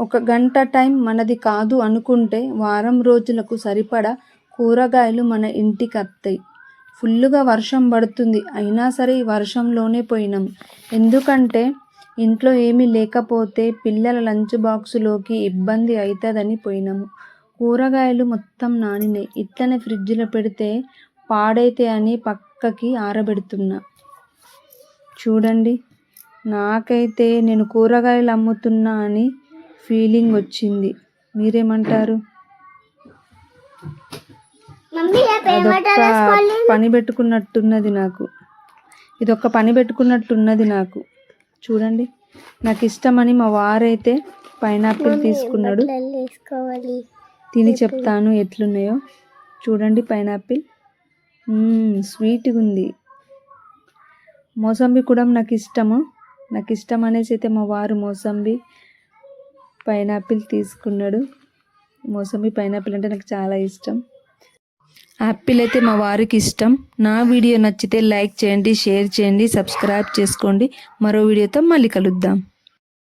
ఒక గంట టైం మనది కాదు అనుకుంటే వారం రోజులకు సరిపడా కూరగాయలు మన ఇంటికి వస్తాయి. ఫుల్లుగా వర్షం పడుతుంది, అయినా సరే ఈ వర్షంలోనే పోయినాం. ఎందుకంటే ఇంట్లో ఏమీ లేకపోతే పిల్లల లంచ్ బాక్సులోకి ఇబ్బంది అవుతుందని పోయినాము. కూరగాయలు మొత్తం నానినాయి, ఇట్లనే ఫ్రిడ్జ్లో పెడితే పాడైతే అని పక్కకి ఆరబెడుతున్నా. చూడండి, నాకైతే నేను కూరగాయలు అమ్ముతున్నా అని ఫీలింగ్ వచ్చింది. మీరేమంటారు? అదొక్క పని పెట్టుకున్నట్టున్నది నాకు, ఇదొక్క పని పెట్టుకున్నట్టున్నది నాకు. చూడండి, నాకు ఇష్టమని మా వారైతే పైనాపిల్ తీసుకున్నాడు. తిని చెప్తాను ఎట్లున్నాయో. చూడండి, పైనాపిల్ స్వీట్గా ఉంది. మోసంబి కూడా నాకు ఇష్టం అనేసి అయితే మా వారు మోసంబి పైనాపిల్ తీసుకున్నాడు. మోసంబి పైనాపిల్ అంటే నాకు చాలా ఇష్టం. యాపిల్ అయితే మా వారికి ఇష్టం. నా వీడియో నచ్చితే లైక్ చేయండి, షేర్ చేయండి, సబ్స్క్రైబ్ చేసుకోండి. మరో వీడియోతో మళ్ళీ కలుద్దాం.